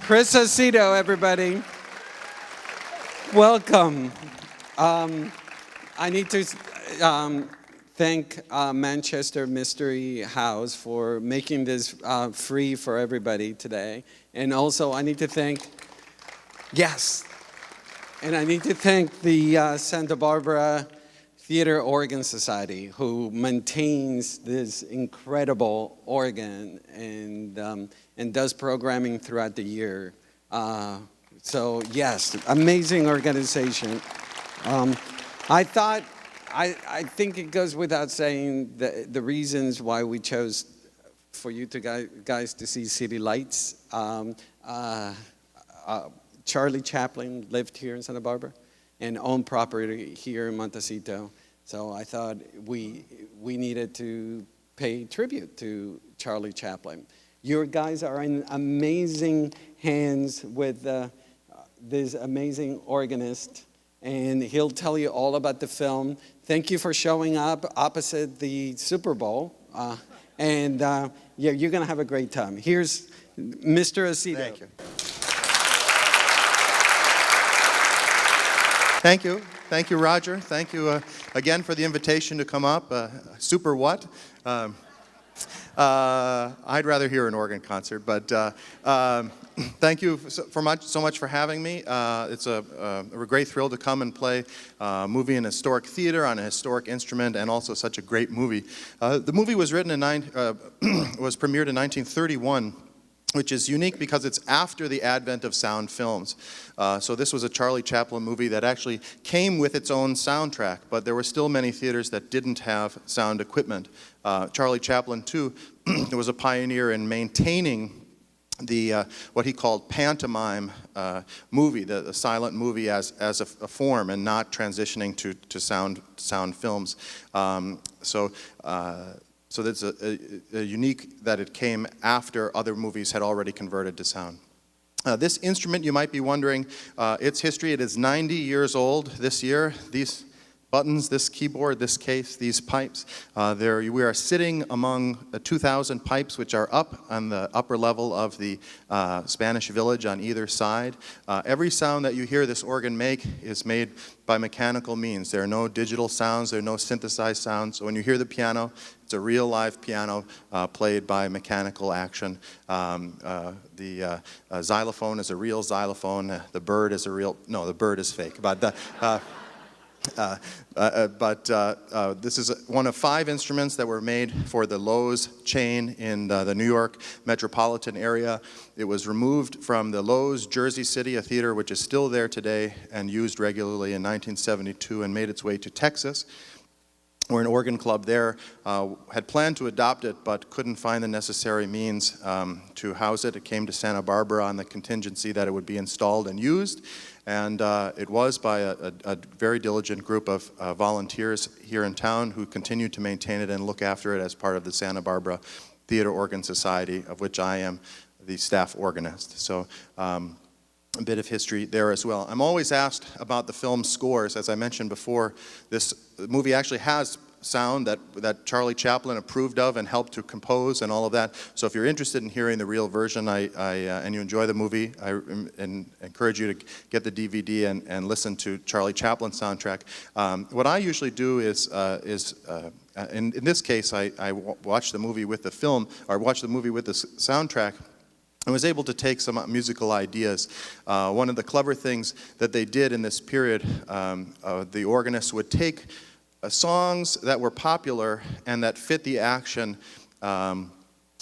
Chris Aceto, everybody. Welcome. I need to thank Manchester Mystery House for making this free for everybody today. And also I need to thank, I need to thank the Santa Barbara Theater Organ Society, who maintains this incredible organ and does programming throughout the year. So yes, amazing organization. I think it goes without saying the reasons why we chose for you to guys to see City Lights. Charlie Chaplin lived here in Santa Barbara and owned property here in Montecito. So I thought we needed to pay tribute to Charlie Chaplin. You guys are in amazing hands with this amazing organist, and he'll tell you all about the film. Thank you for showing up opposite the Super Bowl. Yeah, you're going to have a great time. Here's Mr. Aceto. Thank you. Thank you. Thank you, Roger. Thank you again for the invitation to come up. Super what? I'd rather hear an organ concert, but thank you so much for having me. It's a great thrill to come and play a movie in a historic theater on a historic instrument, and also such a great movie. The movie was written was premiered in 1931. Which is unique because it's after the advent of sound films. So this was a Charlie Chaplin movie that actually came with its own soundtrack, but there were still many theaters that didn't have sound equipment. Charlie Chaplin, too, was a pioneer in maintaining the what he called pantomime movie, the silent movie as a form, and not transitioning to sound films. So that's a unique that it came after other movies had already converted to sound. This instrument, you might be wondering, its history, it is 90 years old this year. These buttons, this keyboard, this case, these pipes, we are sitting among 2,000 pipes which are up on the upper level of the Spanish village on either side. Every sound that you hear this organ make is made by mechanical means. There are no digital sounds, there are no synthesized sounds. So when you hear the piano, it's a real live piano played by mechanical action. The xylophone is a real xylophone. The bird is the bird is fake. But this is one of 5 instruments that were made for the Lowe's chain in the New York metropolitan area. It was removed from the Lowe's Jersey City, a theater which is still there today and used regularly in 1972, and made its way to Texas, where an organ club there had planned to adopt it but couldn't find the necessary means to house it. It came to Santa Barbara on the contingency that it would be installed and used. And it was by a very diligent group of volunteers here in town who continued to maintain it and look after it as part of the Santa Barbara Theater Organ Society, of which I am the staff organist. So a bit of history there as well. I'm always asked about the film scores. As I mentioned before, this movie actually has sound that Charlie Chaplin approved of and helped to compose and all of that. So if you're interested in hearing the real version and you enjoy the movie, I encourage you to get the DVD and listen to Charlie Chaplin's soundtrack. What I usually do is in this case, I watch the movie with the film, or watch the movie with the soundtrack. I was able to take some musical ideas. One of the clever things that they did in this period, the organists would take songs that were popular and that fit the action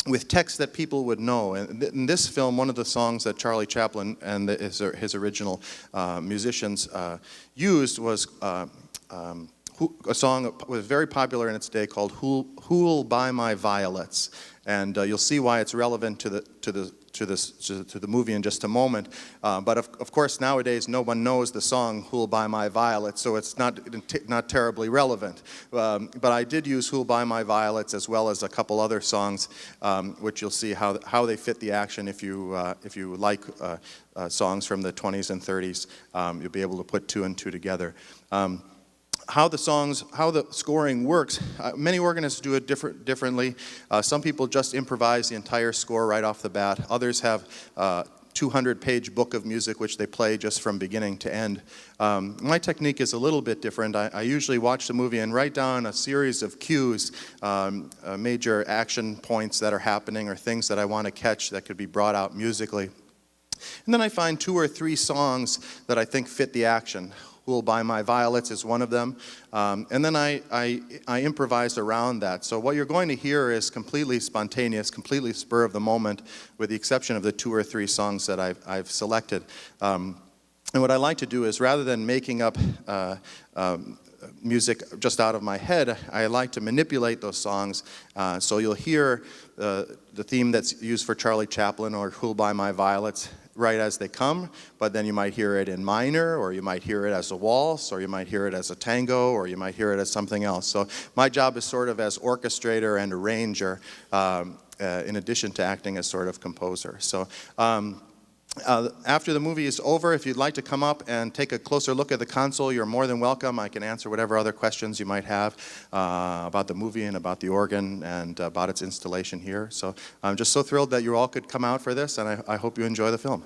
with text that people would know. And in this film, one of the songs that Charlie Chaplin and his original musicians used was a song that was very popular in its day called "Who'll Buy My Violets?" And you'll see why it's relevant to the movie in just a moment. But of course, nowadays, no one knows the song "Who'll Buy My Violets," so it's not terribly relevant. But I did use "Who'll Buy My Violets" as well as a couple other songs, which you'll see how they fit the action. If you like songs from the 20s and 30s, you'll be able to put two and two together. How the scoring works, many organists do it differently. Some people just improvise the entire score right off the bat. Others have 200-page book of music which they play just from beginning to end. My technique is a little bit different. I usually watch the movie and write down a series of cues, major action points that are happening or things that I want to catch that could be brought out musically. And then I find 2 or 3 songs that I think fit the action. "Who'll Buy My Violets" is one of them. And then I improvise around that. So what you're going to hear is completely spontaneous, completely spur of the moment, with the exception of the 2 or 3 songs that I've selected. And what I like to do is, rather than making up music just out of my head, I like to manipulate those songs. So you'll hear the theme that's used for Charlie Chaplin, or "Who'll Buy My Violets," right as they come, but then you might hear it in minor, or you might hear it as a waltz, or you might hear it as a tango, or you might hear it as something else. So my job is sort of as orchestrator and arranger, in addition to acting as sort of composer. So after the movie is over, if you'd like to come up and take a closer look at the console, you're more than welcome. I can answer whatever other questions you might have about the movie and about the organ and about its installation here. So I'm just so thrilled that you all could come out for this, and I hope you enjoy the film.